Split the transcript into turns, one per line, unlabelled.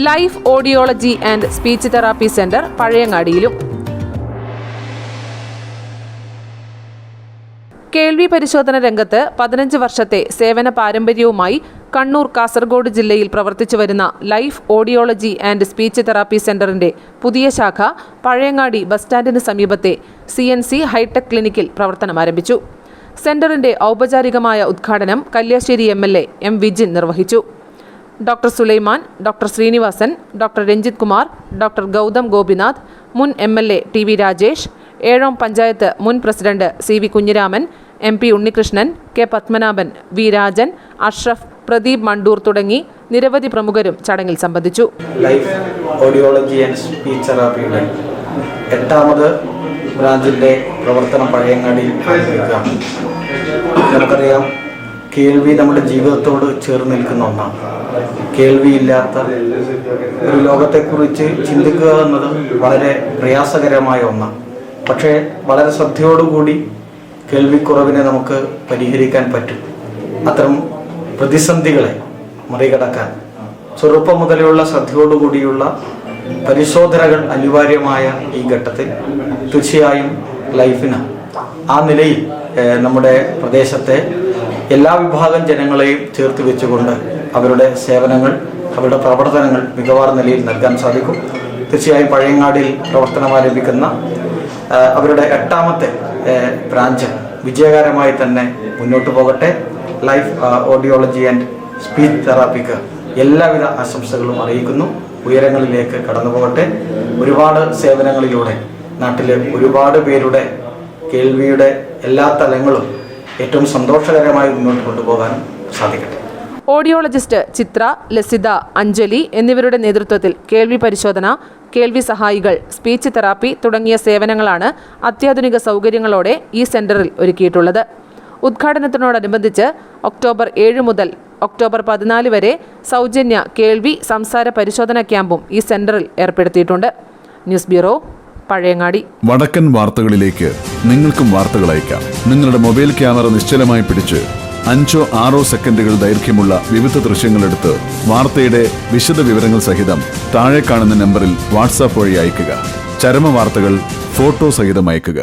Life audiology and speech therapy centre പഴയങ്ങാടിയിലും. കേൾവി പരിശോധന രംഗത്ത് 15 വർഷത്തെ സേവന പാരമ്പര്യവുമായി കണ്ണൂർ, കാസർഗോഡ് ജില്ലയിൽ പ്രവർത്തിച്ചു വരുന്ന life audiology and speech therapy സെന്ററിന്റെ പുതിയ ശാഖ പഴയങ്ങാടി ബസ് സ്റ്റാൻഡിന് സമീപത്തെ CNC ഹൈടെക് ക്ലിനിക്കിൽ പ്രവർത്തനമാരംഭിച്ചു. സെന്ററിന്റെ ഔപചാരികമായ ഉദ്ഘാടനം കല്യാശ്ശേരി MLA M. വിജിൻ നിർവഹിച്ചു. Doctor Sulaiman, doctor Srinivasan, doctor Ranjith Kumar, doctor Gautham Gopinath, മുൻ MLA TV രാജേഷ്, ഏഴോം പഞ്ചായത്ത് മുൻ president CV Kunhiraman, MP Unnikrishnan, K. Padmanabhan, V. Rajan, Ashraf, Pradeep Mandur തുടങ്ങി നിരവധി പ്രമുഖരും ചടങ്ങിൽ സംബന്ധിച്ചു.
ലൈഫ് ഓഡിയോളജി ആൻഡ് സ്പീച്ച് തെറാപ്പിയുടെ 8ാമത് ബ്രാഞ്ചിന്റെ പ്രവർത്തനം പഴയങ്ങാടിയിൽ ആരംഭിക്കുകയാണ്. നമുക്കറിയാം, കേൾവി നമ്മുടെ ജീവിതത്തോട് ചേർന്ന് നിൽക്കുന്ന ഒന്നാണ്. കേൾവിയില്ലാത്ത ഒരു ലോകത്തെക്കുറിച്ച് ചിന്തിക്കുക എന്നത് വളരെ പ്രയാസകരമായ ഒന്നാണ്. പക്ഷേ വളരെ ശ്രദ്ധയോടുകൂടി കേൾവിക്കുറവിനെ നമുക്ക് പരിഹരിക്കാൻ പറ്റും. അത്തരം പ്രതിസന്ധികളെ മറികടക്കാൻ ചെറുപ്പം മുതലുള്ള ശ്രദ്ധയോടുകൂടിയുള്ള പരിശോധനകൾ അനിവാര്യമായ ഈ ഘട്ടത്തിൽ തീർച്ചയായും ലൈഫിന് ആ നിലയിൽ നമ്മുടെ പ്രദേശത്തെ എല്ലാ വിഭാഗം ജനങ്ങളെയും ചേർത്ത് വെച്ചുകൊണ്ട് അവരുടെ സേവനങ്ങൾ, അവരുടെ പ്രവർത്തനങ്ങൾ മികവാർന്ന നിലയിൽ നൽകാൻ സാധിക്കും. തീർച്ചയായും പഴയങ്ങാടിയിൽ പ്രവർത്തനം ആരംഭിക്കുന്ന അവരുടെ 8ാമത്തെ ബ്രാഞ്ച് വിജയകരമായി തന്നെ മുന്നോട്ട് പോകട്ടെ. ലൈഫ് ഓഡിയോളജി ആൻഡ് സ്പീച്ച് തെറാപ്പിക്ക് എല്ലാവിധ ആശംസകളും അറിയിക്കുന്നു. ഉയരങ്ങളിലേക്ക് കടന്നു പോകട്ടെ. ഒരുപാട് സേവനങ്ങളിലൂടെ നാട്ടിലെ ഒരുപാട് പേരുടെ കേൾവിയുടെ എല്ലാ തലങ്ങളും ഏറ്റവും സന്തോഷകരമായി മുന്നോട്ട് കൊണ്ടുപോകാനും സാധിക്കട്ടെ.
ഓഡിയോളജിസ്റ്റ് ചിത്ര, ലസിത, അഞ്ജലി എന്നിവരുടെ നേതൃത്വത്തിൽ കേൾവി പരിശോധന, കേൾവി സഹായികൾ, സ്പീച്ച് തെറാപ്പി തുടങ്ങിയ സേവനങ്ങളാണ് അത്യാധുനിക സൗകര്യങ്ങളോടെ ഈ സെന്ററിൽ ഒരുക്കിയിട്ടുള്ളത്. ഉദ്ഘാടനത്തിനോടനുബന്ധിച്ച് ഒക്ടോബർ 7 മുതൽ ഒക്ടോബർ 14 വരെ സൗജന്യ കേൾവി സംസാര പരിശോധന ക്യാമ്പും ഈ സെന്ററിൽ ഏർപ്പെടുത്തിയിട്ടുണ്ട്. News bureau, Pazhayangadi.
വടക്കൻ വാർത്തകളിലേക്ക് നിങ്ങൾക്കും വാർത്തകൾ അയക്കാം. നിങ്ങളുടെ മൊബൈൽ ക്യാമറ നിശ്ചലമായി പിടിച്ച് 5-6 സെക്കൻഡുകൾ ദൈർഘ്യമുള്ള വിവിധ ദൃശ്യങ്ങളെടുത്ത് വാർത്തയുടെ വിശദ വിവരങ്ങൾ സഹിതം താഴെ കാണുന്ന നമ്പറിൽ വാട്സാപ്പ് വഴി അയയ്ക്കുക. ചരമ വാർത്തകൾ ഫോട്ടോ സഹിതം അയയ്ക്കുക.